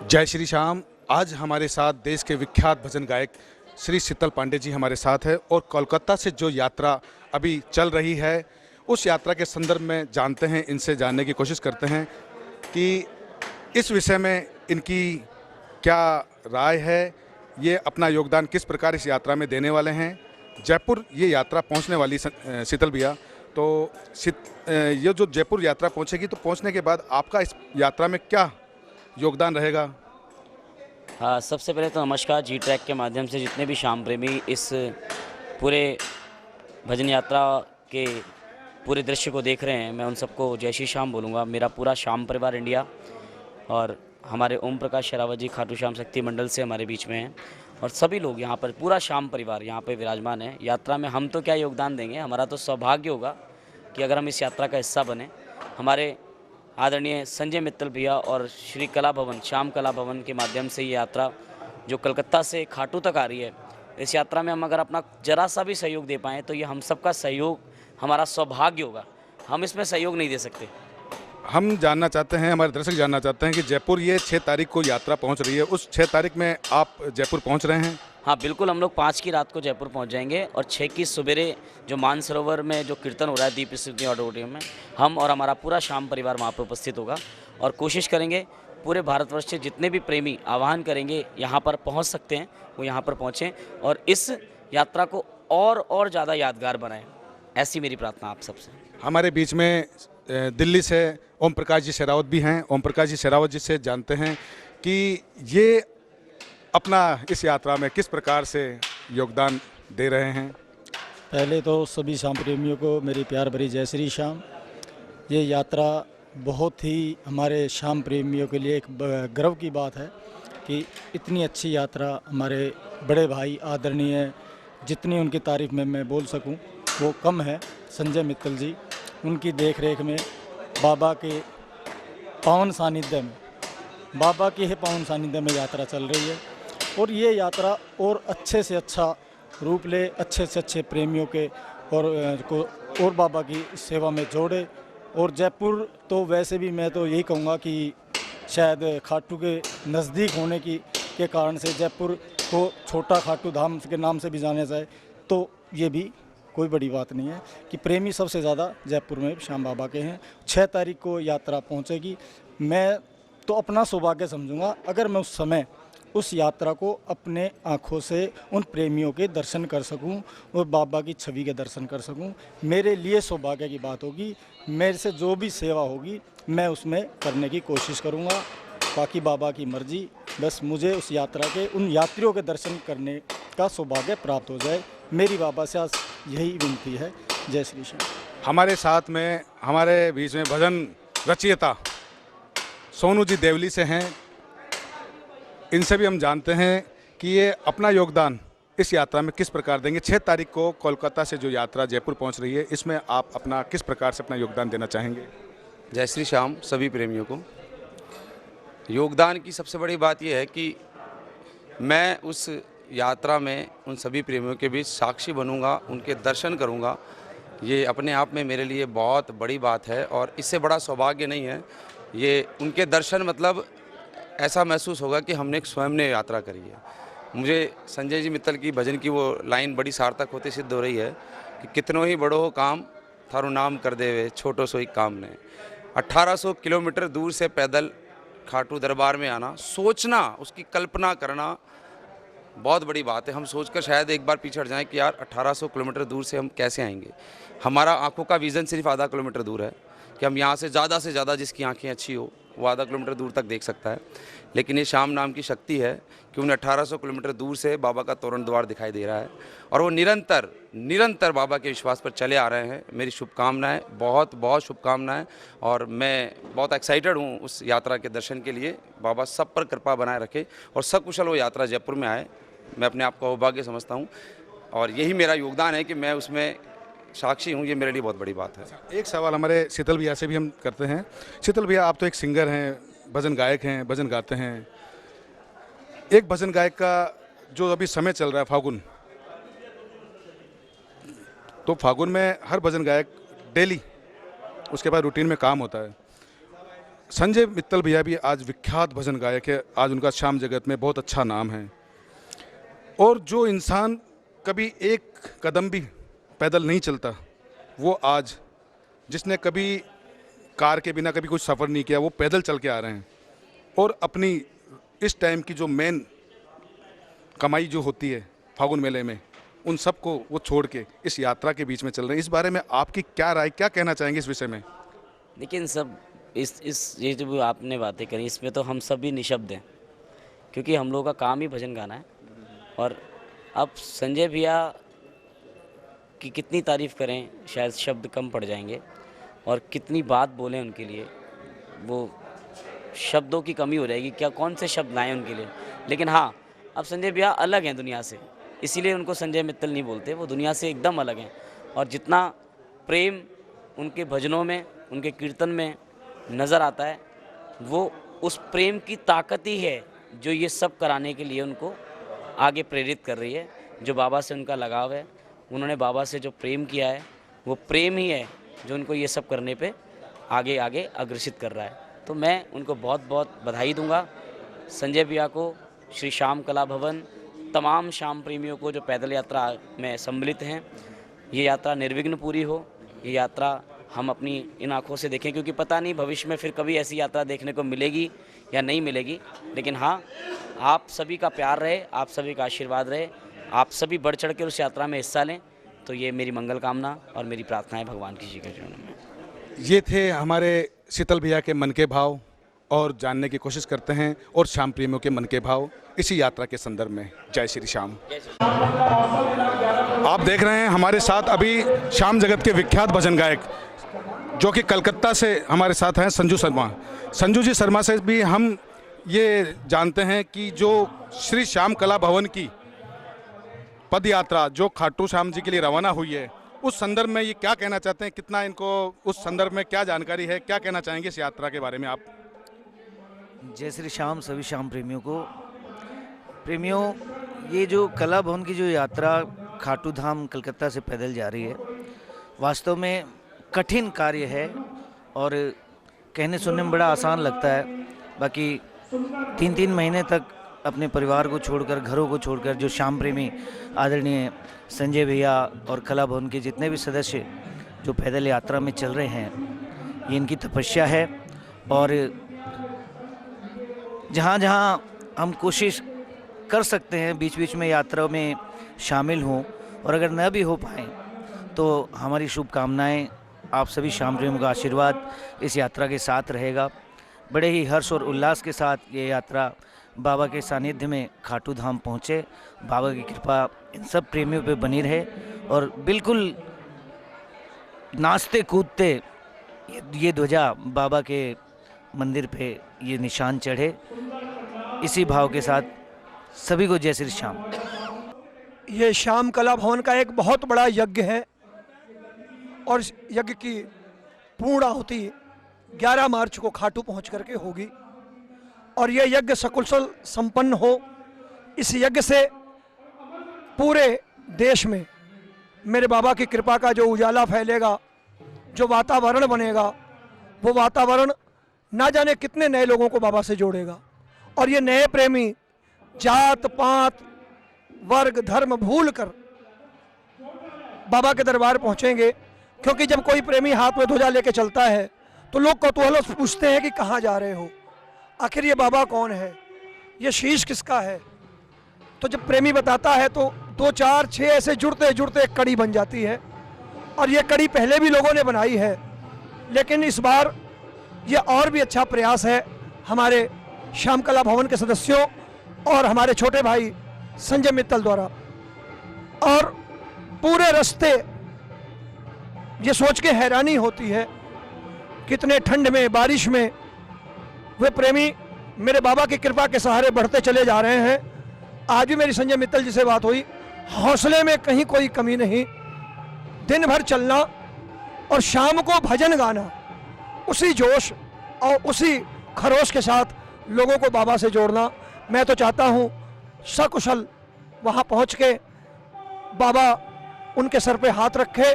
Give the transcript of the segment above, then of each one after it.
जय श्री श्याम। आज हमारे साथ देश के विख्यात भजन गायक श्री शीतल पांडे जी हमारे साथ है और कोलकाता से जो यात्रा अभी चल रही है उस यात्रा के संदर्भ में जानते हैं, इनसे जानने की कोशिश करते हैं कि इस विषय में इनकी क्या राय है, ये अपना योगदान किस प्रकार इस यात्रा में देने वाले हैं। जयपुर ये यात्रा पहुंचने वाली शीतल भैया, तो ये जो जयपुर यात्रा पहुंचेगी तो पहुंचने के बाद आपका इस यात्रा में क्या योगदान रहेगा? हाँ, सबसे पहले तो नमस्कार। जी ट्रैक के माध्यम से जितने भी श्याम प्रेमी इस पूरे भजन यात्रा के पूरे दृश्य को देख रहे हैं, मैं उन सबको जय श्री श्याम बोलूँगा। मेरा पूरा श्याम परिवार इंडिया और हमारे ओम प्रकाश शेरावत जी खाटू श्याम शक्ति मंडल से हमारे बीच में हैं और सभी लोग यहाँ पर, पूरा श्याम परिवार यहाँ पर विराजमान है। यात्रा में हम तो क्या योगदान देंगे, हमारा तो सौभाग्य होगा कि अगर हम इस यात्रा का हिस्सा बने। हमारे आदरणीय संजय मित्तल भैया और श्री कला भवन, श्याम कला भवन के माध्यम से ये यात्रा जो कलकत्ता से खाटू तक आ रही है, इस यात्रा में हम अगर अपना जरा सा भी सहयोग दे पाएँ तो ये हम सबका सहयोग, हमारा सौभाग्य होगा। हम इसमें सहयोग नहीं दे सकते। हम जानना चाहते हैं, हमारे दर्शक जानना चाहते हैं कि जयपुर ये 6 तारीख को यात्रा पहुंच रही है, उस 6 तारीख में आप जयपुर पहुंच रहे हैं? हाँ बिल्कुल, हम लोग 5 की रात को जयपुर पहुंच जाएंगे और 6 की सवेरे जो मानसरोवर में जो कीर्तन हो रहा है दीप स्मृति ऑडिटोरियम में, हम और हमारा पूरा श्याम परिवार वहाँ पर उपस्थित होगा और कोशिश करेंगे पूरे भारतवर्ष से जितने भी प्रेमी आह्वान करेंगे यहाँ पर पहुँच सकते हैं वो यहाँ पर पहुँचें और इस यात्रा को और ज़्यादा यादगार बनाएं, ऐसी मेरी प्रार्थना आप सबसे। हमारे बीच में दिल्ली से ओम प्रकाश जी शेरावत भी हैं। ओम प्रकाश जी शेरावत जी से जानते हैं कि ये अपना इस यात्रा में किस प्रकार से योगदान दे रहे हैं। पहले तो सभी श्याम प्रेमियों को मेरी प्यार भरी जय श्री श्याम। ये यात्रा बहुत ही हमारे श्याम प्रेमियों के लिए एक गर्व की बात है कि इतनी अच्छी यात्रा हमारे बड़े भाई आदरणीय, जितनी उनकी तारीफ में मैं बोल सकूं वो कम है, संजय मित्तल जी, उनकी देख रेख में बाबा के पावन सानिध्य में, बाबा के ही पावन सानिध्य में यात्रा चल रही है और ये यात्रा और अच्छे से अच्छा रूप ले, अच्छे से अच्छे प्रेमियों के और बाबा की सेवा में जोड़े। और जयपुर तो वैसे भी मैं तो यही कहूँगा कि शायद खाटू के नज़दीक होने के कारण से जयपुर को छोटा खाटू धाम के नाम से भी जाना जाए तो ये भी कोई बड़ी बात नहीं है कि प्रेमी सबसे ज़्यादा जयपुर में श्याम बाबा के हैं। 6 तारीख को यात्रा पहुंचेगी। मैं तो अपना सौभाग्य समझूंगा अगर मैं उस समय उस यात्रा को अपने आँखों से उन प्रेमियों के दर्शन कर सकूं और बाबा की छवि के दर्शन कर सकूं। मेरे लिए सौभाग्य की बात होगी। मेरे से जो भी सेवा होगी मैं उसमें करने की कोशिश करूंगा। बाकी बाबा की मर्जी, बस मुझे उस यात्रा के उन यात्रियों के दर्शन करने का सौभाग्य प्राप्त हो जाए। मेरी बाबा से आज यही विनती है। जय श्री श्याम। हमारे साथ में, हमारे बीच में भजन रचयिता सोनू जी देवली से हैं। इनसे भी हम जानते हैं कि ये अपना योगदान इस यात्रा में किस प्रकार देंगे। 6 तारीख को कोलकाता से जो यात्रा जयपुर पहुंच रही है, इसमें आप अपना किस प्रकार से अपना योगदान देना चाहेंगे? जय श्री श्याम सभी प्रेमियों को। योगदान की सबसे बड़ी बात यह है कि मैं उस यात्रा में उन सभी प्रेमियों के बीच साक्षी बनूंगा, उनके दर्शन करूंगा। ये अपने आप में मेरे लिए बहुत बड़ी बात है और इससे बड़ा सौभाग्य नहीं है। ये उनके दर्शन मतलब ऐसा महसूस होगा कि हमने स्वयं ने यात्रा करी है। मुझे संजय जी मित्तल की भजन की वो लाइन बड़ी सार्थक होती सिद्ध हो रही है कि कितनों ही बड़ो हो काम थारो नाम कर देवे छोटो सोई काम ने। 1800 किलोमीटर दूर से पैदल खाटू दरबार में आना, सोचना, उसकी कल्पना करना बहुत बड़ी बात है। हम सोचकर शायद एक बार पीछे हट जाएं कि यार 1800 किलोमीटर दूर से हम कैसे आएंगे। हमारा आंखों का विज़न सिर्फ आधा किलोमीटर दूर है कि हम यहाँ से ज़्यादा जिसकी आंखें अच्छी हो वो आधा किलोमीटर दूर तक देख सकता है। लेकिन ये श्याम नाम की शक्ति है कि उन्हें 1800 किलोमीटर दूर से बाबा का तोरण द्वार दिखाई दे रहा है और वो निरंतर बाबा के विश्वास पर चले आ रहे हैं। मेरी शुभकामनाएं, बहुत शुभकामनाएं और मैं बहुत एक्साइटेड हूँ उस यात्रा के दर्शन के लिए। बाबा सब पर कृपा बनाए रखे और सकुशल वो यात्रा जयपुर में आए। मैं अपने आप को सौभाग्य समझता हूँ और यही मेरा योगदान है कि मैं उसमें साक्षी हूँ। ये मेरे लिए बहुत बड़ी बात है। एक सवाल हमारे शीतल भैया से भी हम करते हैं। शीतल भैया, आप तो एक सिंगर हैं, भजन गायक हैं, भजन गाते हैं। एक भजन गायक का जो अभी समय चल रहा है फागुन, तो फागुन में हर भजन गायक डेली उसके बाद रूटीन में काम होता है। संजय मित्तल भैया भी आज विख्यात भजन गायक है, आज उनका श्याम जगत में बहुत अच्छा नाम है। और जो इंसान कभी एक कदम भी पैदल नहीं चलता, वो आज, जिसने कभी कार के बिना कभी कुछ सफ़र नहीं किया, वो पैदल चल के आ रहे हैं और अपनी इस टाइम की जो मेन कमाई जो होती है फागुन मेले में, उन सबको वो छोड़ के इस यात्रा के बीच में चल रहे हैं। इस बारे में आपकी क्या राय, क्या कहना चाहेंगे इस विषय में? लेकिन सब इस ये जो आपने बातें करी, इसमें तो हम सब भी निशब्द हैं, क्योंकि हम लोगों का काम ही भजन गाना है। और अब संजय भैया की कितनी तारीफ़ करें, शायद शब्द कम पड़ जाएंगे, और कितनी बात बोलें उनके लिए, वो शब्दों की कमी हो जाएगी, क्या कौन से शब्द लाएं उनके लिए। लेकिन हाँ, अब संजय भैया अलग हैं दुनिया से, इसीलिए उनको संजय मित्तल नहीं बोलते, वो दुनिया से एकदम अलग हैं। और जितना प्रेम उनके भजनों में, उनके कीर्तन में नज़र आता है, वो उस प्रेम की ताकत ही है जो ये सब कराने के लिए उनको आगे प्रेरित कर रही है। जो बाबा से उनका लगाव है, उन्होंने बाबा से जो प्रेम किया है, वो प्रेम ही है जो उनको ये सब करने पे आगे आगे अग्रसित कर रहा है। तो मैं उनको बहुत बहुत बधाई दूंगा, संजय भैया को, श्री श्याम कला भवन, तमाम श्याम प्रेमियों को जो पैदल यात्रा में सम्मिलित हैं। ये यात्रा निर्विघ्न पूरी हो, ये यात्रा हम अपनी इन आँखों से देखें, क्योंकि पता नहीं भविष्य में फिर कभी ऐसी यात्रा देखने को मिलेगी या नहीं मिलेगी। लेकिन हाँ, आप सभी का प्यार रहे, आप सभी का आशीर्वाद रहे, आप सभी बढ़ चढ़ के उस यात्रा में हिस्सा लें, तो ये मेरी मंगल कामना और मेरी प्रार्थना है भगवान की जी के चरणों में। ये थे हमारे शीतल भैया के मन के भाव, और जानने की कोशिश करते हैं और श्याम प्रेमियों के मन के भाव इसी यात्रा के संदर्भ में। जय श्री श्याम। आप देख रहे हैं हमारे साथ अभी श्याम जगत के विख्यात भजन गायक जो कि कलकत्ता से हमारे साथ हैं, संजू शर्मा। संजू जी शर्मा से भी हम ये जानते हैं कि जो श्री श्याम कला भवन की पद यात्रा जो खाटू श्याम जी के लिए रवाना हुई है, उस संदर्भ में ये क्या कहना चाहते हैं, कितना इनको उस संदर्भ में क्या जानकारी है, क्या कहना चाहेंगे इस यात्रा के बारे में आप? जय श्री श्याम सभी श्याम प्रेमियों को। प्रेमियों, ये जो कला भवन की जो यात्रा खाटू धाम कलकत्ता से पैदल जा रही है, वास्तव में कठिन कार्य है और कहने सुनने में बड़ा आसान लगता है। बाकी 3-3 महीने तक अपने परिवार को छोड़कर, घरों को छोड़कर, जो श्याम प्रेमी आदरणीय संजय भैया और कला भवन के जितने भी सदस्य जो पैदल यात्रा में चल रहे हैं, ये इनकी तपस्या है। और जहाँ जहाँ हम कोशिश कर सकते हैं बीच बीच में यात्रा में शामिल हों, और अगर न भी हो पाएँ तो हमारी शुभकामनाएं, आप सभी श्याम प्रेमियों का आशीर्वाद इस यात्रा के साथ रहेगा। बड़े ही हर्ष और उल्लास के साथ ये यात्रा बाबा के सानिध्य में खाटू धाम पहुँचे। बाबा की कृपा इन सब प्रेमियों पे बनी रहे और बिल्कुल नाचते कूदते ये ध्वजा बाबा के मंदिर पे ये निशान चढ़े। इसी भाव के साथ सभी को जय श्री श्याम। ये श्याम कला भवन का एक बहुत बड़ा यज्ञ है और इस यज्ञ की पूर्णाहुति 11 मार्च को खाटू पहुंच करके होगी और यह यज्ञ सकुशल संपन्न हो। इस यज्ञ से पूरे देश में मेरे बाबा की कृपा का जो उजाला फैलेगा, जो वातावरण बनेगा, वो वातावरण ना जाने कितने नए लोगों को बाबा से जोड़ेगा। और ये नए प्रेमी जात पात वर्ग धर्म भूल कर बाबा के दरबार पहुंचेंगे, क्योंकि जब कोई प्रेमी हाथ में ध्वजा लेके चलता है तो लोग कौतूहल पूछते हैं कि कहाँ जा रहे हो, आखिर ये बाबा कौन है, ये शीश किसका है। तो जब प्रेमी बताता है तो 2 4 6 ऐसे जुड़ते जुड़ते एक कड़ी बन जाती है। और ये कड़ी पहले भी लोगों ने बनाई है, लेकिन इस बार ये और भी अच्छा प्रयास है हमारे श्याम कला भवन के सदस्यों और हमारे छोटे भाई संजय मित्तल द्वारा। और पूरे रास्ते ये सोच के हैरानी होती है, कितने ठंड में बारिश में वे प्रेमी मेरे बाबा की कृपा के सहारे बढ़ते चले जा रहे हैं। आज भी मेरी संजय मित्तल जी से बात हुई, हौसले में कहीं कोई कमी नहीं, दिन भर चलना और शाम को भजन गाना, उसी जोश और उसी खरोश के साथ लोगों को बाबा से जोड़ना। मैं तो चाहता हूँ सकुशल वहाँ पहुँच के बाबा उनके सर पे हाथ रखे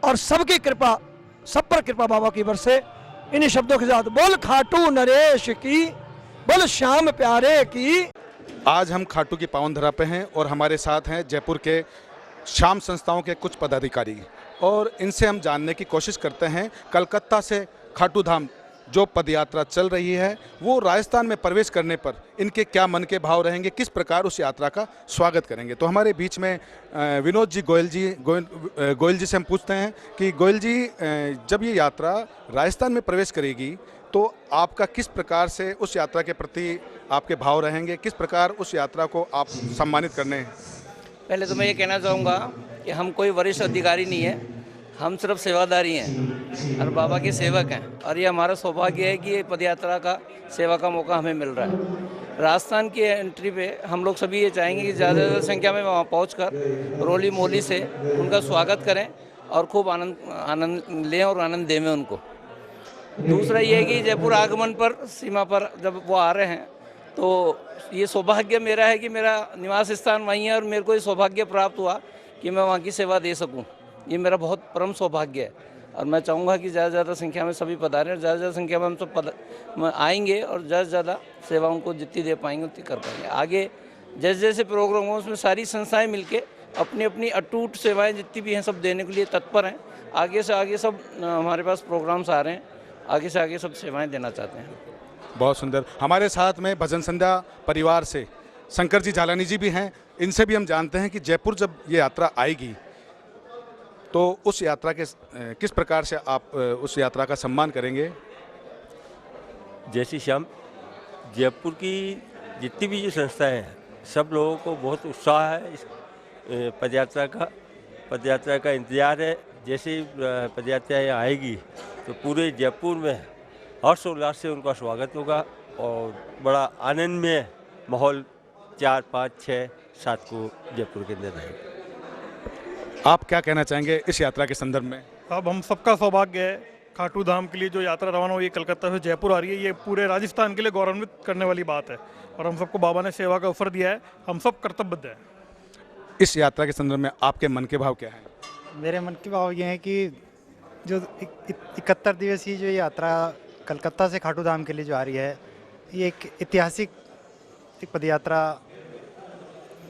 और सबकी कृपा, सब पर कृपा बाबा की बरसे इन शब्दों के साथ बोल खाटू नरेश की, बोल श्याम प्यारे की। आज हम खाटू की पावन धरा पे हैं और हमारे साथ हैं जयपुर के श्याम संस्थाओं के कुछ पदाधिकारी, और इनसे हम जानने की कोशिश करते हैं कलकत्ता से खाटू धाम जो पदयात्रा चल रही है वो राजस्थान में प्रवेश करने पर इनके क्या मन के भाव रहेंगे, किस प्रकार उस यात्रा का स्वागत करेंगे। तो हमारे बीच में विनोद जी गोयल जी से हम पूछते हैं कि गोयल जी, जब ये यात्रा राजस्थान में प्रवेश करेगी तो आपका किस प्रकार से उस यात्रा के प्रति आपके भाव रहेंगे, किस प्रकार उस यात्रा को आप सम्मानित करने हैं? पहले तो मैं ये कहना चाहूँगा कि हम कोई वरिष्ठ अधिकारी नहीं है, हम सिर्फ सेवादारी हैं और बाबा के सेवक हैं, और ये हमारा सौभाग्य है कि ये पदयात्रा का सेवा का मौका हमें मिल रहा है। राजस्थान की एंट्री पे हम लोग सभी ये चाहेंगे कि ज़्यादा से ज़्यादा संख्या में वहाँ पहुँचकर रोली मोली से उनका स्वागत करें और खूब आनंद लें और आनंद दें उनको। दूसरा ये है कि जयपुर आगमन पर सीमा पर जब वो आ रहे हैं तो ये सौभाग्य मेरा है कि मेरा निवास स्थान वहीं है और मेरे को ये सौभाग्य प्राप्त हुआ कि मैं वहाँ की सेवा दे सकूँ। ये मेरा बहुत परम सौभाग्य है और मैं चाहूँगा कि ज़्यादा से ज़्यादा संख्या में सभी पधारें और ज़्यादा से ज़्यादा संख्या में हम सब आएंगे और ज़्यादा से ज़्यादा सेवा उनको जितनी दे पाएंगे उतनी कर पाएंगे। आगे जैसे जैसे प्रोग्राम हो उसमें सारी संस्थाएं मिलके अपनी अपनी अटूट सेवाएं जितनी भी हैं सब देने के लिए तत्पर हैं। आगे से आगे सब हमारे पास प्रोग्राम्स आ रहे हैं, आगे से आगे सब सेवाएँ देना चाहते हैं। बहुत सुंदर। हमारे साथ में भजन संध्या परिवार से शंकर जी झालानी जी भी हैं, इनसे भी हम जानते हैं कि जयपुर जब ये यात्रा आएगी तो उस यात्रा के किस प्रकार से आप उस यात्रा का सम्मान करेंगे। जय श्री श्याम। जयपुर की जितनी भी ये संस्थाएं हैं सब लोगों को बहुत उत्साह है इस पदयात्रा का इंतजार है। जैसे ही पदयात्रा यहाँ आएगी तो पूरे जयपुर में हर्षोल्लास से उनका स्वागत होगा और बड़ा आनंदमय माहौल 4, 5, 6, 7 को जयपुर के अंदर रहेगा। आप क्या कहना चाहेंगे इस यात्रा के संदर्भ में? अब हम सबका सौभाग्य है खाटू धाम के लिए जो यात्रा रवाना हुई कलकत्ता से जयपुर आ रही है, ये पूरे राजस्थान के लिए गौरवान्वित करने वाली बात है और हम सबको बाबा ने सेवा का अवसर दिया है, हम सब कर्तव्यबद्ध हैं। इस यात्रा के संदर्भ में आपके मन के भाव क्या हैं? मेरे मन के भाव ये हैं कि जो 71 दिवसीय जो यात्रा कलकत्ता से खाटू धाम के लिए जो आ रही है, ये एक ऐतिहासिक पदयात्रा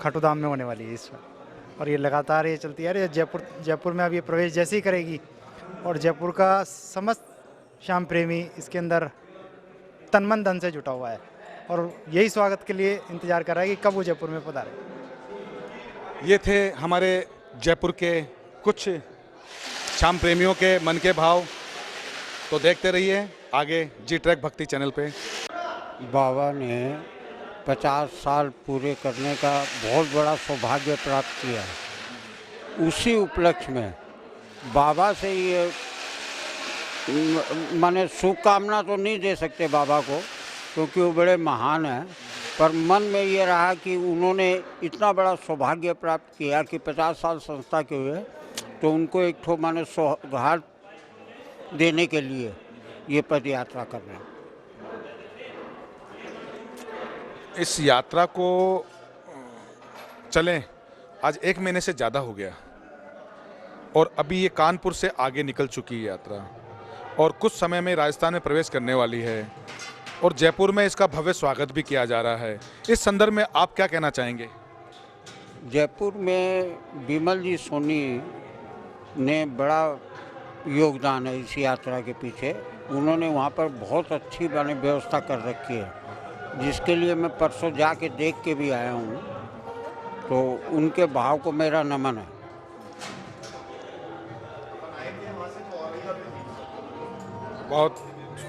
खाटू धाम में होने वाली है इस वक्त, और ये लगातार ये चलती है। जयपुर में अब ये प्रवेश जैसे ही करेगी और जयपुर का समस्त श्याम प्रेमी इसके अंदर तन मन धन से जुटा हुआ है और यही स्वागत के लिए इंतजार कर रहा है कि कब वो जयपुर में पधारे। ये थे हमारे जयपुर के कुछ श्याम प्रेमियों के मन के भाव। तो देखते रहिए आगे जी ट्रैक भक्ति चैनल पे। बाबा ने 50 साल पूरे करने का बहुत बड़ा सौभाग्य प्राप्त किया है। उसी उपलक्ष्य में बाबा से ये माने शुभकामना तो नहीं दे सकते बाबा को क्योंकि वो बड़े महान हैं, पर मन में ये रहा कि उन्होंने इतना बड़ा सौभाग्य प्राप्त किया कि 50 साल संस्था के हुए तो उनको एक ठो माने सौगात देने के लिए ये पद यात्रा कर रहे हैं। इस यात्रा को चलें आज 1 महीने से ज़्यादा हो गया और अभी ये कानपुर से आगे निकल चुकी है यात्रा और कुछ समय में राजस्थान में प्रवेश करने वाली है और जयपुर में इसका भव्य स्वागत भी किया जा रहा है। इस संदर्भ में आप क्या कहना चाहेंगे? जयपुर में विमल जी सोनी ने बड़ा योगदान है इस यात्रा के पीछे। उन्होंने वहाँ पर बहुत अच्छी माने व्यवस्था कर रखी है जिसके लिए मैं परसों जाके देख के भी आया हूँ, तो उनके भाव को मेरा नमन है। बहुत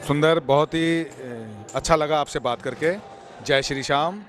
सुंदर, बहुत ही अच्छा लगा आपसे बात करके। जय श्री श्याम।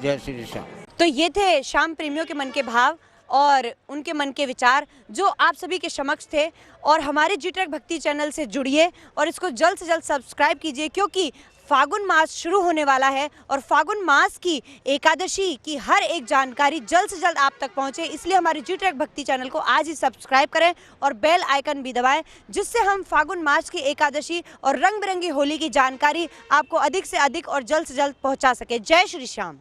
जय श्री श्याम। तो ये थे श्याम प्रेमियों के मन के भाव और उनके मन के विचार जो आप सभी के समक्ष थे। और हमारे जी ट्रैक भक्ति चैनल से जुड़िए और इसको जल्द से जल्द सब्सक्राइब कीजिए क्योंकि फागुन मास शुरू होने वाला है और फागुन मास की एकादशी की हर एक जानकारी जल्द से जल्द आप तक पहुंचे, इसलिए हमारे जी ट्रैक भक्ति चैनल को आज ही सब्सक्राइब करें और बेल आइकन भी दबाएं जिससे हम फागुन मास की एकादशी और रंग बिरंगी होली की जानकारी आपको अधिक से अधिक और जल्द से जल्द पहुंचा सके। जय श्री श्याम।